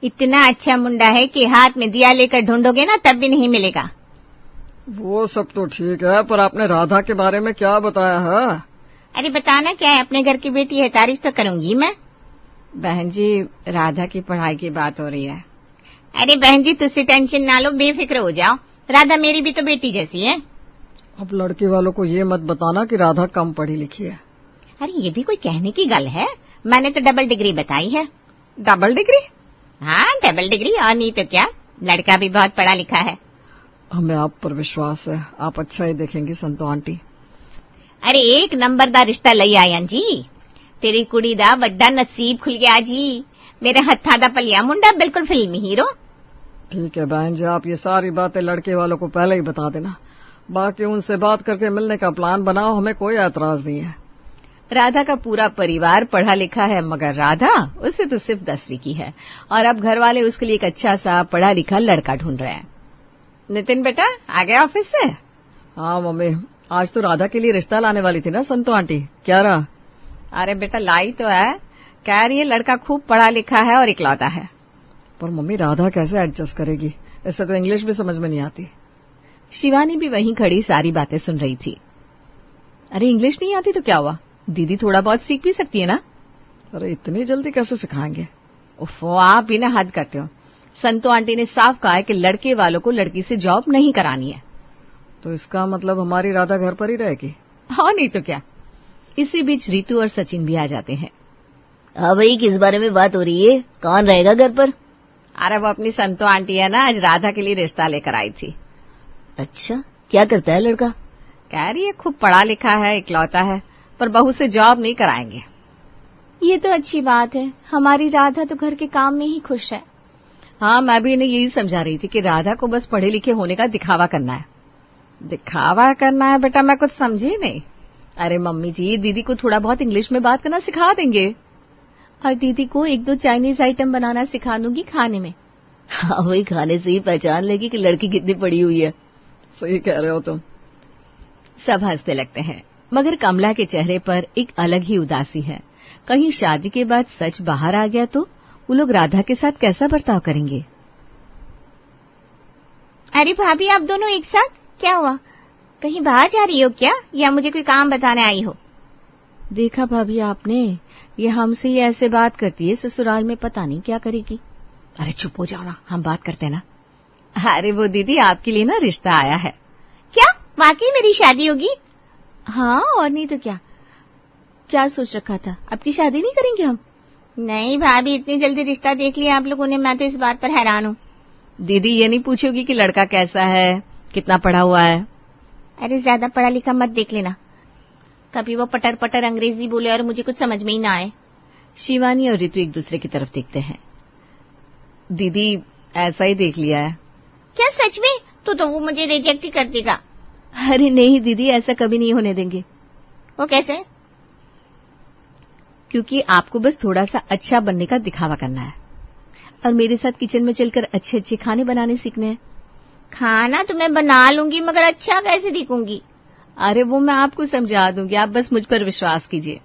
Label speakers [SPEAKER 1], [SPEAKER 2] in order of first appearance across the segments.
[SPEAKER 1] इतना अच्छा मुंडा है कि हाथ में दिया लेकर ढूंढोगे ना तब भी नहीं मिलेगा।
[SPEAKER 2] वो सब तो ठीक है, पर आपने राधा के बारे में क्या बताया है?
[SPEAKER 1] अरे बताना क्या है, अपने घर की बेटी है, तारीफ तो करूंगी मैं।
[SPEAKER 2] बहन जी, राधा की पढ़ाई की बात हो रही है।
[SPEAKER 1] अरे बहन जी, तुझसे टेंशन ना लो, बेफिक्र हो जाओ, राधा मेरी भी तो बेटी जैसी है।
[SPEAKER 2] अब लड़के वालों को ये मत बताना कि राधा कम पढ़ी लिखी है।
[SPEAKER 1] अरे ये भी कोई कहने की गल है, मैंने तो डबल डिग्री बताई है।
[SPEAKER 2] Double degree?
[SPEAKER 1] हाँ डबल डिग्री, और नहीं तो क्या, लड़का भी बहुत पढ़ा लिखा है।
[SPEAKER 2] हमें आप पर विश्वास है, आप अच्छा ही देखेंगी संतो आंटी।
[SPEAKER 1] अरे एक नंबर दा रिश्ता लई आया जी, तेरी कुड़ी दा बड़ा नसीब खुल गया जी, मेरे हत्था दा पलिया मुंडा, बिल्कुल फिल्मी हीरो।
[SPEAKER 2] ठीक है बहन जी, आप ये सारी बातें लड़के वालों को पहले ही बता देना, बाकी उनसे बात करके मिलने का प्लान बनाओ, हमें कोई ऐतराज नहीं है।
[SPEAKER 3] राधा का पूरा परिवार पढ़ा लिखा है, मगर राधा उसे तो सिर्फ 10वीं की है और अब घर वाले उसके लिए एक अच्छा सा पढ़ा लिखा लड़का ढूंढ रहे हैं। नितिन बेटा आ गया ऑफिस से?
[SPEAKER 2] हाँ मम्मी, आज तो राधा के लिए रिश्ता लाने वाली थी ना संतो आंटी, क्या रहा?
[SPEAKER 3] अरे बेटा लाई तो है, कह रही है लड़का खूब पढ़ा लिखा है और इकलौता है।
[SPEAKER 2] पर मम्मी राधा कैसे एडजस्ट करेगी, इससे तो इंग्लिश भी समझ में नहीं आती।
[SPEAKER 3] शिवानी भी वहीं खड़ी सारी बातें सुन रही थी। अरे इंग्लिश नहीं आती तो क्या हुआ, दीदी थोड़ा बहुत सीख भी सकती है ना।
[SPEAKER 2] अरे इतनी जल्दी कैसे सिखाएंगे?
[SPEAKER 3] उफ़ो, आप भी ना हद करते हो। संतो आंटी ने साफ कहा है कि लड़के वालों को लड़की से जॉब नहीं करानी है।
[SPEAKER 2] तो इसका मतलब हमारी राधा घर पर ही रहेगी?
[SPEAKER 3] हाँ नहीं तो क्या। इसी बीच रितु और सचिन भी आ जाते हैं।
[SPEAKER 4] हाँ भाई, किस बारे में बात हो रही है, कौन रहेगा घर पर?
[SPEAKER 3] अरे वो अपनी संतो आंटी है ना, आज राधा के लिए रिश्ता लेकर आई थी।
[SPEAKER 4] अच्छा, क्या करता है लड़का?
[SPEAKER 3] कह रही है खूब पढ़ा लिखा है, इकलौता है, पर बहू से जॉब नहीं कराएंगे।
[SPEAKER 1] ये तो अच्छी बात है, हमारी राधा तो घर के काम में ही खुश है।
[SPEAKER 3] हाँ मैं भी इन्हें यही समझा रही थी कि राधा को बस पढ़े लिखे होने का दिखावा करना है। दिखावा करना है बेटा, मैं कुछ समझी नहीं। अरे मम्मी जी, दीदी को थोड़ा बहुत इंग्लिश में बात करना सिखा देंगे
[SPEAKER 1] और दीदी को 1-2 चाइनीज आइटम बनाना सिखा दूंगी खाने में।
[SPEAKER 4] हाँ भाई, खाने से ही पहचान लेगी कि लड़की कितनी पढ़ी हुई है।
[SPEAKER 2] सही कह रहे हो तुम।
[SPEAKER 3] सब हंसते लगते हैं, मगर कमला के चेहरे पर एक अलग ही उदासी है। कहीं शादी के बाद सच बाहर आ गया तो वो लोग राधा के साथ कैसा बर्ताव करेंगे।
[SPEAKER 1] अरे भाभी, आप दोनों एक साथ, क्या हुआ, कहीं बाहर जा रही हो क्या, या मुझे कोई काम बताने आई हो?
[SPEAKER 3] देखा भाभी आपने, ये हमसे ही ऐसे बात करती है, ससुराल में पता नहीं क्या करेगी। अरे चुप हो जाओ ना, हम बात करते हैं ना। अरे वो दीदी आपके लिए ना रिश्ता आया है।
[SPEAKER 1] क्या वाकई मेरी शादी होगी?
[SPEAKER 3] हाँ और नहीं तो क्या। क्या सोच रखा था, आपकी शादी नहीं करेंगे हम?
[SPEAKER 1] नहीं भाभी, इतनी जल्दी रिश्ता देख लिया आप लोगों ने, मैं तो इस बात पर हैरान हूँ।
[SPEAKER 3] दीदी ये नहीं पूछोगी कि लड़का कैसा है, कितना पढ़ा हुआ है?
[SPEAKER 1] अरे ज्यादा पढ़ा लिखा मत देख लेना, कभी वो पटर पटर अंग्रेजी बोले और मुझे कुछ समझ में ही ना आए।
[SPEAKER 3] शिवानी और ऋतु एक दूसरे की तरफ देखते हैं। दीदी ऐसा ही देख लिया है।
[SPEAKER 1] क्या सच में? तो वो मुझे रिजेक्ट ही कर देगा।
[SPEAKER 3] अरे नहीं दीदी, ऐसा कभी नहीं होने देंगे।
[SPEAKER 1] वो कैसे?
[SPEAKER 3] क्योंकि आपको बस थोड़ा सा अच्छा बनने का दिखावा करना है और मेरे साथ किचन में चलकर अच्छे अच्छे खाने बनाने सीखने हैं।
[SPEAKER 1] खाना तो मैं बना लूंगी, मगर अच्छा कैसे दिखूंगी?
[SPEAKER 3] अरे वो मैं आपको समझा दूंगी, आप बस मुझ पर विश्वास कीजिए।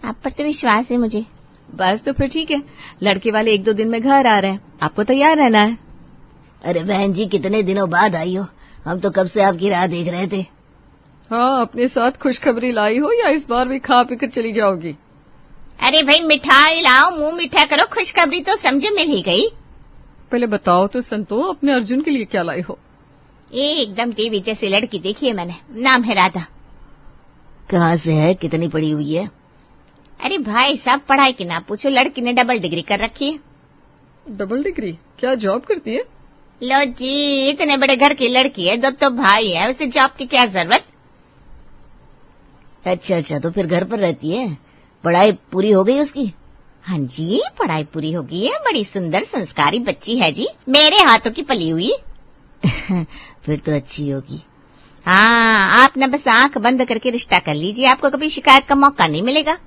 [SPEAKER 1] आप पर तो विश्वास है मुझे।
[SPEAKER 3] बस तो फिर ठीक है, लड़के वाले 1-2 दिन में घर आ रहे हैं, आपको तैयार रहना है।
[SPEAKER 4] अरे बहन जी, कितने दिनों बाद आई हो, हम तो कब से आपकी राह देख रहे थे।
[SPEAKER 2] हाँ, अपने साथ खुशखबरी लाई हो या इस बार भी खा पी कर चली जाओगी?
[SPEAKER 1] अरे भाई मिठाई लाओ, मुंह मीठा करो, खुशखबरी तो समझो मिल ही गई।
[SPEAKER 2] पहले बताओ तो संतो, अपने अर्जुन के लिए क्या लाई हो?
[SPEAKER 1] एकदम देवी जैसी लड़की देखी है मैंने, नाम है राधा।
[SPEAKER 4] कहाँ से है, कितनी पढ़ी हुई है?
[SPEAKER 1] अरे भाई साहब, पढ़ाई की ना पूछो, लड़की ने डबल डिग्री कर रखी है।
[SPEAKER 2] Double degree? क्या जॉब करती है?
[SPEAKER 1] लो जी, इतने बड़े घर की लड़की है, दो तो भाई है, उसे जॉब की क्या जरूरत।
[SPEAKER 4] अच्छा, तो फिर घर पर रहती है, पढ़ाई पूरी हो गई उसकी?
[SPEAKER 1] हाँ जी, पढ़ाई पूरी हो गई है, बड़ी सुंदर संस्कारी बच्ची है जी, मेरे हाथों की पली हुई।
[SPEAKER 4] फिर तो अच्छी होगी।
[SPEAKER 1] हाँ, आप न बस आंख बंद करके रिश्ता कर लीजिए, आपको कभी शिकायत का मौका नहीं मिलेगा।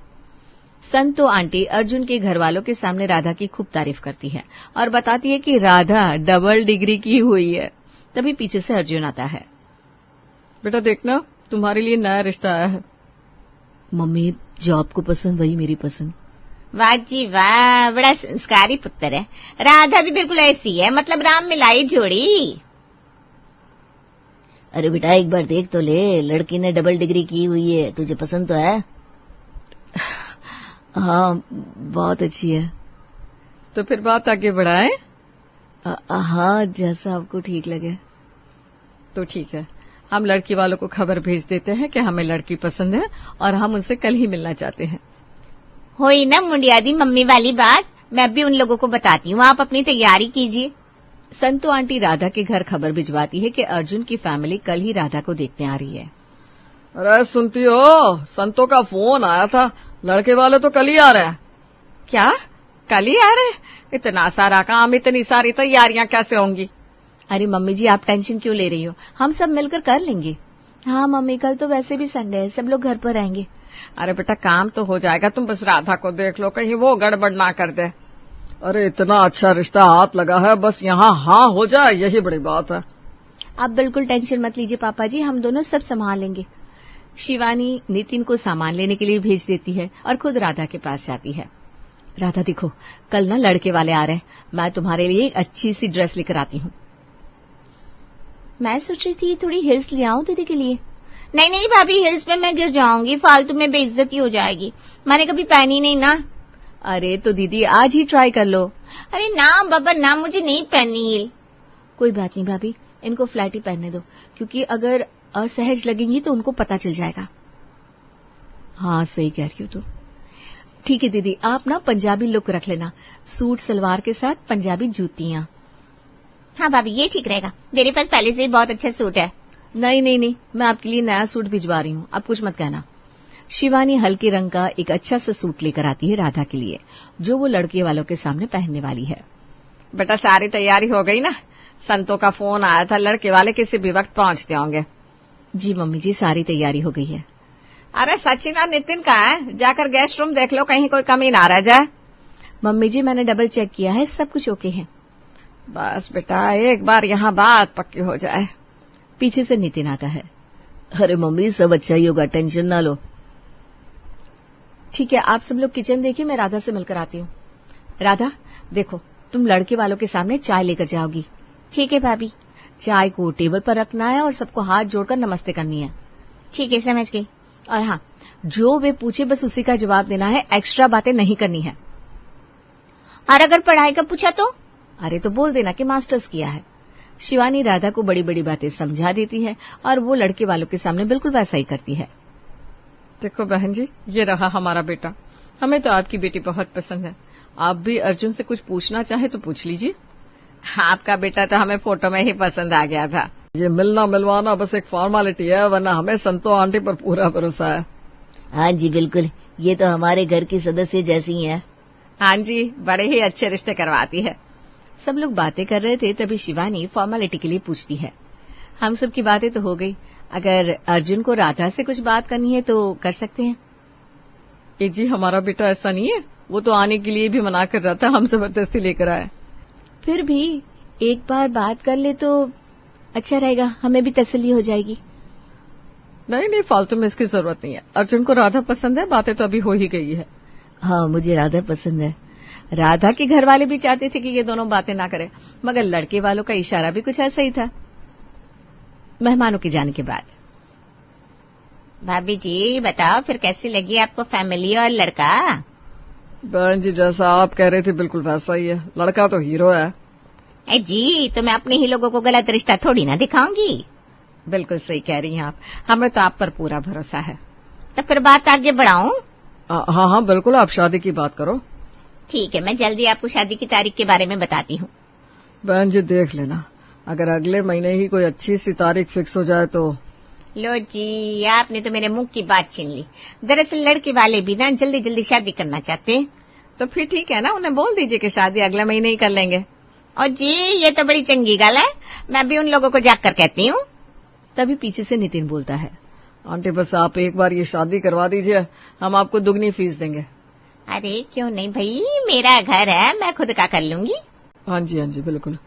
[SPEAKER 3] संतो आंटी अर्जुन के घर वालों के सामने राधा की खूब तारीफ करती है और बताती है कि राधा डबल डिग्री की हुई है। तभी पीछे से अर्जुन आता है।
[SPEAKER 2] बेटा देखना, तुम्हारे लिए नया रिश्ता आया है।
[SPEAKER 4] मम्मी, जो आपको पसंद वही मेरी पसंद।
[SPEAKER 1] वाह जी वाह, बड़ा संस्कारी पुत्र है। राधा भी बिल्कुल ऐसी है, मतलब राम मिलाई जोड़ी।
[SPEAKER 4] अरे बेटा एक बार देख तो ले, लड़की ने डबल डिग्री की हुई है, तुझे पसंद तो है?
[SPEAKER 3] हाँ, बहुत अच्छी है।
[SPEAKER 2] तो फिर बात आगे बढ़ाएं?
[SPEAKER 3] हाँ, जैसा आपको ठीक लगे।
[SPEAKER 2] तो ठीक है, हम लड़की वालों को खबर भेज देते हैं कि हमें लड़की पसंद है और हम उनसे कल ही मिलना चाहते हैं।
[SPEAKER 1] होई ना मुंडियादी मम्मी वाली बात, मैं भी उन लोगों को बताती हूँ, आप अपनी तैयारी कीजिए।
[SPEAKER 3] संतो आंटी राधा के घर खबर भिजवाती है कि अर्जुन की फैमिली कल ही राधा को देखने आ रही है।
[SPEAKER 2] अरे सुनती हो, संतो का फोन आया था, लड़के वाले तो कल ही आ रहे हैं।
[SPEAKER 3] क्या कल ही आ रहे? इतना सारा काम, इतनी सारी तैयारियां कैसे होंगी? अरे मम्मी जी, आप टेंशन क्यों ले रही हो, हम सब मिलकर कर लेंगे। हाँ मम्मी, कल तो वैसे भी संडे है, सब लोग घर पर रहेंगे।
[SPEAKER 2] अरे बेटा काम तो हो जाएगा, तुम बस राधा को देख लो, कहीं वो गड़बड़ ना कर दे। अरे इतना अच्छा रिश्ता हाथ लगा है, बस यहाँ हाँ हो जाए, यही बड़ी बात है।
[SPEAKER 3] आप बिल्कुल टेंशन मत लीजिए पापा जी, हम दोनों सब संभाल लेंगे। शिवानी नितिन को सामान लेने के लिए भेज देती है और खुद राधा के पास जाती है। राधा देखो, कल ना लड़के वाले आ रहे हैं, मैं तुम्हारे लिए एक अच्छी सी ड्रेस लेकर आती हूँ। मैं सोच रही थी थोड़ी हिल्स ले आऊं दीदी के लिए।
[SPEAKER 1] नहीं नहीं भाभी, हिल्स पे मैं गिर जाऊंगी, फालतू में बेइज्जती हो जाएगी, मैंने कभी पहनी नहीं ना।
[SPEAKER 3] अरे तो दीदी आज ही ट्राई कर लो।
[SPEAKER 1] अरे ना बाबा ना, मुझे नहीं पहननी हिल।
[SPEAKER 3] कोई बात नहीं भाभी, इनको फ्लैट ही पहनने दो, क्योंकि अगर असहज लगेंगी तो उनको पता चल जाएगा। हाँ सही कह रही हो तू। ठीक है दीदी, आप ना पंजाबी लुक रख लेना, सूट सलवार के साथ पंजाबी जूतियां।
[SPEAKER 1] हाँ भाभी ये ठीक रहेगा, मेरे पास पहले से ही बहुत अच्छा सूट है।
[SPEAKER 3] नहीं नहीं नहीं, मैं आपके लिए नया सूट भिजवा रही हूँ, आप कुछ मत कहना। शिवानी हल्के रंग का एक अच्छा सा सूट लेकर आती है राधा के लिए, जो वो लड़के वालों के सामने पहनने वाली है।
[SPEAKER 2] बेटा सारी तैयारी हो गई ना? संतो का फोन आया था, लड़के वाले किसी भी वक्त पहुंचते होंगे।
[SPEAKER 3] जी मम्मी जी, सारी तैयारी हो गई है।
[SPEAKER 2] अरे सचिन और नितिन का है, जाकर गेस्ट रूम देख लो, कहीं कोई कमी ना रह जाए।
[SPEAKER 3] मम्मी जी मैंने डबल चेक किया है, सब कुछ ओके है।
[SPEAKER 2] बस बेटा एक बार यहाँ बात पक्की हो जाए।
[SPEAKER 3] पीछे से नितिन आता है।
[SPEAKER 4] अरे मम्मी सब अच्छा ही होगा, टेंशन ना लो।
[SPEAKER 3] ठीक है, आप सब लोग किचन देखिए, मैं राधा से मिलकर आती हूँ। राधा देखो, तुम लड़के वालों के सामने चाय लेकर जाओगी।
[SPEAKER 1] ठीक है भाभी।
[SPEAKER 3] चाय को टेबल पर रखना है और सबको हाथ जोड़कर नमस्ते करनी है।
[SPEAKER 1] ठीक है समझ गई।
[SPEAKER 3] और हाँ, जो वे पूछे बस उसी का जवाब देना है, एक्स्ट्रा बातें नहीं करनी है।
[SPEAKER 1] और अगर पढ़ाई का पूछा तो?
[SPEAKER 3] अरे तो बोल देना कि मास्टर्स किया है। शिवानी राधा को बड़ी बड़ी बातें समझा देती है और वो लड़के वालों के सामने बिल्कुल वैसा ही करती है।
[SPEAKER 2] देखो बहन जी, ये रहा हमारा बेटा, हमें तो आपकी बेटी बहुत पसंद है। आप भी अर्जुन से कुछ पूछना चाहे तो पूछ लीजिए। आपका बेटा तो हमें फोटो में ही पसंद आ गया था।
[SPEAKER 5] ये मिलना मिलवाना बस एक फॉर्मेलिटी है, वरना हमें संतो आंटी पर पूरा भरोसा है।
[SPEAKER 4] हाँ जी बिल्कुल, ये तो हमारे घर की सदस्य जैसी ही है।
[SPEAKER 2] हाँ जी, बड़े ही अच्छे रिश्ते करवाती है।
[SPEAKER 3] सब लोग बातें कर रहे थे, तभी शिवानी फॉर्मेलिटी के लिए पूछती है। हम सब की बातें तो हो गई, अगर अर्जुन को राधा से कुछ बात करनी है तो कर सकते हैं।
[SPEAKER 5] जी हमारा बेटा ऐसा नहीं है, वो तो आने के लिए भी मना कर रहा था, हम जबरदस्ती लेकर आए।
[SPEAKER 3] फिर भी एक बार बात कर ले तो अच्छा रहेगा, हमें भी तसल्ली हो जाएगी।
[SPEAKER 5] नहीं नहीं, फालतू में इसकी जरूरत नहीं है। अर्जुन को राधा पसंद है, बातें तो अभी हो ही गई है।
[SPEAKER 4] हाँ मुझे राधा पसंद है।
[SPEAKER 3] राधा के घर वाले भी चाहते थे कि ये दोनों बातें ना करें, मगर लड़के वालों का इशारा भी कुछ ऐसा ही था। मेहमानों के जाने के बाद
[SPEAKER 1] भाभी जी बताओ फिर कैसी लगी आपको फैमिली और लड़का?
[SPEAKER 5] बहन जी जैसा आप कह रहे थे बिल्कुल वैसा ही है, लड़का तो हीरो है।
[SPEAKER 1] जी तो मैं अपने ही लोगों को गलत रिश्ता थोड़ी ना दिखाऊंगी।
[SPEAKER 2] बिल्कुल सही कह रही हैं आप, हमें तो आप पर पूरा भरोसा है।
[SPEAKER 1] तो फिर बात आगे बढ़ाऊं?
[SPEAKER 5] हाँ हाँ बिल्कुल, आप शादी की बात करो।
[SPEAKER 1] ठीक है, मैं जल्दी आपको शादी की तारीख के बारे में बताती हूँ।
[SPEAKER 5] बहन जी देख लेना, अगर अगले महीने ही कोई अच्छी सी तारीख फिक्स हो जाए तो।
[SPEAKER 1] लो जी, आपने तो मेरे मुंह की बात छीन ली। दरअसल लड़के वाले भी ना जल्दी जल्दी शादी करना चाहते हैं।
[SPEAKER 2] तो फिर ठीक है ना, उन्हें बोल दीजिए कि शादी अगले महीने ही कर लेंगे।
[SPEAKER 1] और जी ये तो बड़ी चंगी गल है, मैं भी उन लोगों को जाकर कहती हूँ।
[SPEAKER 3] तभी पीछे से नितिन बोलता है,
[SPEAKER 5] आंटी बस आप एक बार ये शादी करवा दीजिए, हम आपको दुगनी फीस देंगे।
[SPEAKER 1] अरे क्यों नहीं भाई, मेरा घर है, मैं खुद का कर लूंगी।
[SPEAKER 5] हाँ जी बिल्कुल।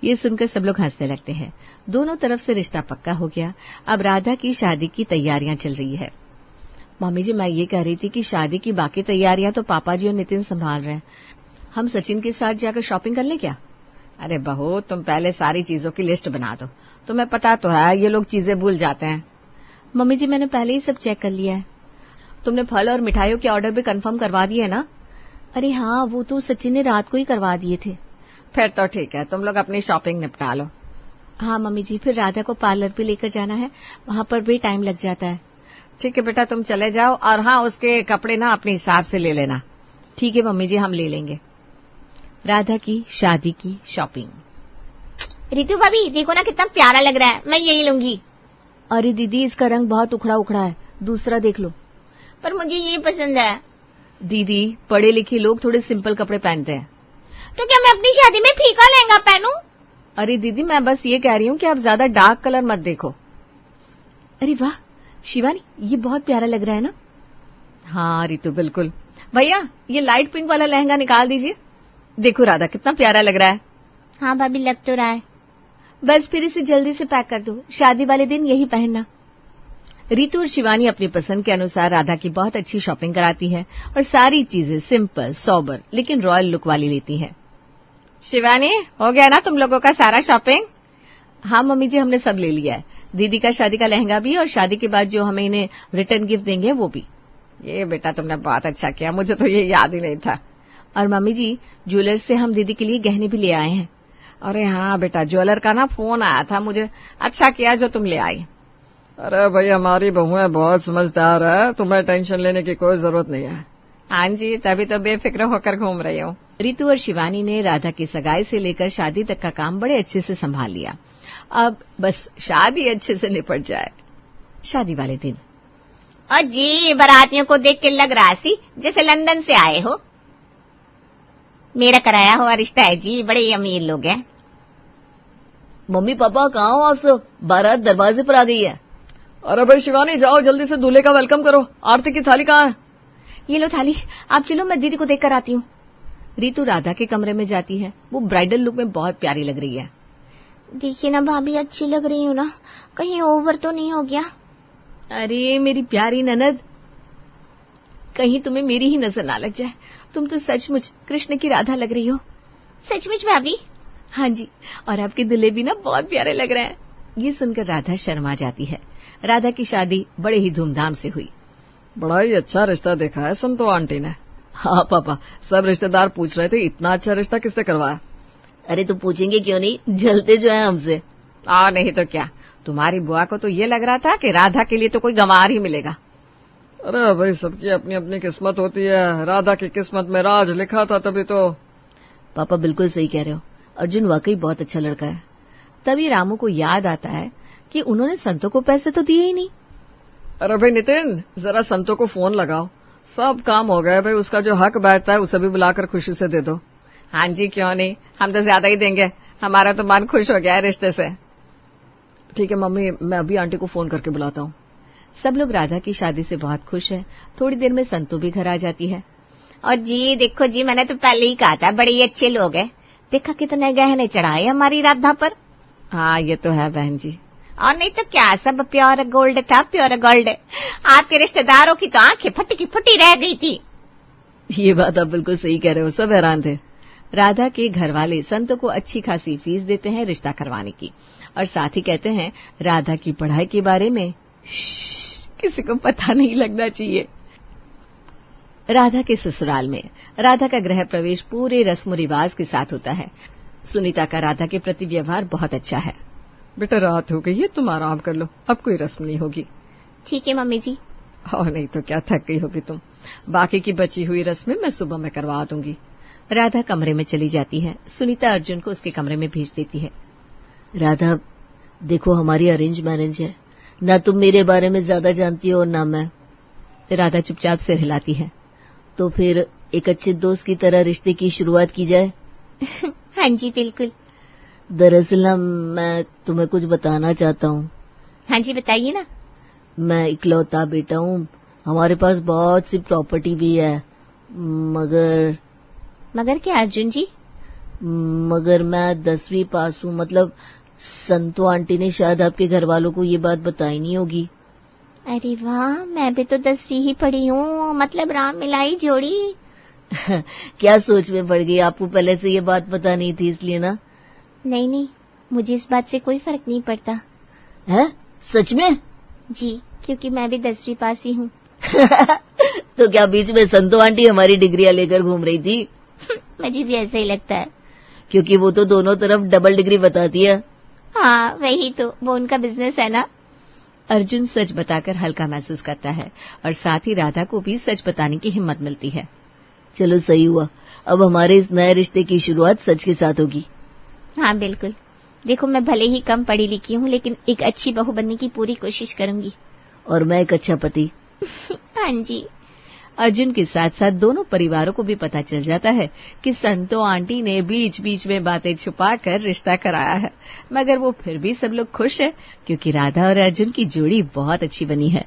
[SPEAKER 3] ये सुनकर सब लोग हंसने लगते हैं। दोनों तरफ से रिश्ता पक्का हो गया। अब राधा की शादी की तैयारियां चल रही है। मम्मी जी मैं ये कह रही थी कि शादी की बाकी तैयारियां तो पापा जी और नितिन संभाल रहे हैं, हम सचिन के साथ जाकर शॉपिंग कर लें क्या? अरे बहू तुम पहले सारी चीजों की लिस्ट बना दो, तुम्हें पता तो है ये लोग चीजें भूल जाते हैं। मम्मी जी मैंने पहले ही सब चेक कर लिया है। तुमने फल और मिठाइयों के ऑर्डर भी कंफर्म करवा दिए ना? अरे हाँ वो तो सचिन ने रात को ही करवा दिए थे।
[SPEAKER 2] फिर तो ठीक है, तुम लोग अपनी शॉपिंग निपटा लो।
[SPEAKER 3] हाँ मम्मी जी, फिर राधा को पार्लर भी लेकर जाना है, वहां पर भी टाइम लग जाता है।
[SPEAKER 2] ठीक है बेटा तुम चले जाओ, और हाँ उसके कपड़े ना अपने हिसाब से ले लेना।
[SPEAKER 3] ठीक है मम्मी जी हम ले लेंगे। राधा की शादी की शॉपिंग।
[SPEAKER 1] रितु भाभी देखो ना कितना प्यारा लग रहा है, मैं यही लूंगी।
[SPEAKER 3] अरे दीदी इसका रंग बहुत उखड़ा उखड़ा है, दूसरा देख लो।
[SPEAKER 1] पर मुझे ये पसंद है।
[SPEAKER 3] दीदी पढ़े लिखे लोग थोड़े सिंपल कपड़े पहनते हैं।
[SPEAKER 1] तो क्या मैं अपनी शादी में फीका लहंगा पहनूं?
[SPEAKER 3] अरे दीदी मैं बस ये कह रही हूँ कि आप ज्यादा डार्क कलर मत देखो। अरे वाह शिवानी ये बहुत प्यारा लग रहा है ना?
[SPEAKER 2] हाँ रितु बिल्कुल। भैया ये लाइट पिंक वाला लहंगा निकाल दीजिए।
[SPEAKER 3] देखो राधा कितना प्यारा लग रहा है।
[SPEAKER 1] हाँ भाभी लग तो रहा है।
[SPEAKER 3] बस फिर इसे जल्दी से पैक कर दो, शादी वाले दिन यही पहनना। रितु और शिवानी अपनी पसंद के अनुसार राधा की बहुत अच्छी शॉपिंग कराती है और सारी चीजें सिंपल सोबर लेकिन रॉयल लुक वाली लेती है।
[SPEAKER 2] शिवानी हो गया ना तुम लोगों का सारा शॉपिंग?
[SPEAKER 3] हाँ मम्मी जी हमने सब ले लिया है, दीदी का शादी का लहंगा भी और शादी के बाद जो हमें इन्हें रिटर्न गिफ्ट देंगे वो भी।
[SPEAKER 2] ये बेटा तुमने बहुत अच्छा किया, मुझे तो ये याद ही नहीं था।
[SPEAKER 3] और मम्मी जी ज्वेलर्स से हम दीदी के लिए गहने भी ले आए हैं।
[SPEAKER 2] अरे हाँ बेटा ज्वेलर का ना फोन आया था मुझे, अच्छा किया जो तुम ले आई। अरे भाई हमारी बहुएं बहुत समझदार है, तुम्हें टेंशन लेने की कोई जरूरत नहीं है। हाँ जी तभी तो बेफिक्र होकर घूम रही हूँ।
[SPEAKER 3] रितु और शिवानी ने राधा की सगाई से लेकर शादी तक का काम बड़े अच्छे से संभाल लिया। अब बस शादी अच्छे से निपट जाए। शादी वाले दिन
[SPEAKER 1] और जी बारातियों को देख के लग रहा सी जैसे लंदन से आए हो। मेरा कराया हुआ रिश्ता है जी, बड़े अमीर लोग हैं।
[SPEAKER 4] मम्मी पापा कहाँ हो आप सब? बारात दरवाजे पर आ गई है।
[SPEAKER 2] अरे भाई शिवानी जाओ जल्दी से दूल्हे का वेलकम करो, आरती की थाली कहाँ है?
[SPEAKER 3] ये लो थाली, आप चलो मैं दीदी को देख कर आती हूँ। रितु राधा के कमरे में जाती है, वो ब्राइडल लुक में बहुत प्यारी लग रही है।
[SPEAKER 1] देखिए ना भाभी अच्छी लग रही हूँ ना, कहीं ओवर तो नहीं हो गया?
[SPEAKER 3] अरे मेरी प्यारी ननद, कहीं तुम्हें मेरी ही नजर ना लग जाए, तुम तो सचमुच कृष्ण की राधा लग रही हो।
[SPEAKER 1] सचमुच भाभी?
[SPEAKER 3] हाँ जी, और आपके दूल्हे भी ना बहुत प्यारे लग रहे हैं। ये सुनकर राधा शर्मा जाती है। राधा की शादी बड़े ही धूमधाम से हुई।
[SPEAKER 2] बड़ा ही अच्छा रिश्ता देखा है संतो आंटी ने। हाँ पापा सब रिश्तेदार पूछ रहे थे इतना अच्छा रिश्ता किसने करवाया?
[SPEAKER 4] अरे तो पूछेंगे क्यों नहीं, जलते जो है हमसे।
[SPEAKER 2] नहीं तो क्या, तुम्हारी बुआ को तो ये लग रहा था कि राधा के लिए तो कोई गंवार ही मिलेगा। अरे भाई सबकी अपनी अपनी किस्मत होती है, राधा की किस्मत में राज लिखा था तभी तो।
[SPEAKER 4] पापा बिल्कुल सही कह रहे हो, अर्जुन वाकई बहुत अच्छा लड़का है।
[SPEAKER 3] तभी रामू को याद आता है कि उन्होंने संतों को पैसे तो दिए ही नहीं।
[SPEAKER 2] अरे भाई नितिन जरा संतों को फोन लगाओ, सब काम हो गया भाई, उसका जो हक बैठता है उसे भी बुलाकर खुशी से दे दो। हाँ जी क्यों नहीं, हम तो ज्यादा ही देंगे, हमारा तो मन खुश हो गया है रिश्ते से। ठीक है मम्मी मैं अभी आंटी को फोन करके बुलाता हूँ।
[SPEAKER 3] सब लोग राधा की शादी से बहुत खुश हैं। थोड़ी देर में संतू भी घर आ जाती है।
[SPEAKER 1] और जी देखो जी मैंने तो पहले ही कहा था बड़े ही अच्छे लोग हैं, देखा कितने गहने चढ़ाए हमारी राधा पर।
[SPEAKER 2] हाँ ये तो है बहन जी।
[SPEAKER 1] और नहीं तो क्या, सब प्योर गोल्ड था, प्योर गोल्ड। आपके रिश्तेदारों की तो आंखें फटी की फटी रह गई थी।
[SPEAKER 3] ये बात आप बिल्कुल सही कह रहे हो, सब हैरान थे। राधा के घर वाले संतों को अच्छी खासी फीस देते हैं रिश्ता करवाने की, और साथ ही कहते हैं राधा की पढ़ाई के बारे में किसी को पता नहीं लगना चाहिए। राधा के ससुराल में राधा का गृह प्रवेश पूरे रस्म रिवाज के साथ होता है। सुनीता का राधा के प्रति व्यवहार बहुत अच्छा है।
[SPEAKER 2] बेटा रात हो गई है, तुम आराम कर लो, अब कोई रस्म नहीं होगी।
[SPEAKER 1] ठीक है मम्मी जी।
[SPEAKER 2] और नहीं तो क्या, थक गई होगी तुम, बाकी की बची हुई रस्में मैं सुबह में करवा दूंगी।
[SPEAKER 3] राधा कमरे में चली जाती है। सुनीता अर्जुन को उसके कमरे में भेज देती है।
[SPEAKER 4] राधा देखो हमारी अरेंज मैरिज है, ना तुम मेरे बारे में ज्यादा जानती हो और ना मैं।
[SPEAKER 3] राधा चुपचाप सिर हिलाती है।
[SPEAKER 4] तो फिर एक अच्छे दोस्त की तरह रिश्ते की शुरुआत की जाए।
[SPEAKER 1] हाँ जी बिल्कुल।
[SPEAKER 4] दरअसल ना मैं तुम्हें कुछ बताना चाहता हूँ।
[SPEAKER 1] हाँ जी बताइए ना।
[SPEAKER 4] मैं इकलौता बेटा हूँ, हमारे पास बहुत सी प्रॉपर्टी भी है,
[SPEAKER 1] मगर क्या अर्जुन जी?
[SPEAKER 4] मगर मैं 10वीं पास हूँ। मतलब संतो आंटी ने शायद आपके घर वालों को ये बात बताई नहीं होगी।
[SPEAKER 1] अरे वाह, मैं भी तो 10वीं ही पढ़ी हूँ, मतलब राम मिलाई जोड़ी।
[SPEAKER 4] क्या सोच में पड़ गई? आपको पहले से ये बात पता नहीं थी इसलिए ना?
[SPEAKER 1] नहीं, मुझे इस बात से कोई फर्क नहीं पड़ता।
[SPEAKER 4] है? सच में?
[SPEAKER 1] जी, क्योंकि मैं भी 10वीं पास ही हूँ।
[SPEAKER 4] तो क्या बीच में संतो आंटी हमारी डिग्रियां लेकर घूम रही थी?
[SPEAKER 1] मुझे भी ऐसा ही लगता है।
[SPEAKER 4] क्योंकि वो तो दोनों तरफ डबल डिग्री बताती है।
[SPEAKER 1] हाँ, वही तो, वो उनका बिजनेस है ना।
[SPEAKER 3] अर्जुन सच बताकर हल्का महसूस करता है और साथ ही राधा को भी सच बताने की हिम्मत मिलती है।
[SPEAKER 4] चलो सही हुआ, अब हमारे इस नए रिश्ते की शुरुआत सच के साथ होगी।
[SPEAKER 1] हाँ बिल्कुल। देखो, मैं भले ही कम पढ़ी लिखी हूँ, लेकिन एक अच्छी बहू बनने की पूरी कोशिश करूंगी।
[SPEAKER 4] और मैं एक अच्छा पति।
[SPEAKER 1] हाँ जी।
[SPEAKER 3] अर्जुन के साथ साथ दोनों परिवारों को भी पता चल जाता है कि संतो आंटी ने बीच बीच में बातें छुपाकर रिश्ता कराया है, मगर वो फिर भी सब लोग खुश है क्योंकि राधा और अर्जुन की जोड़ी बहुत अच्छी बनी है।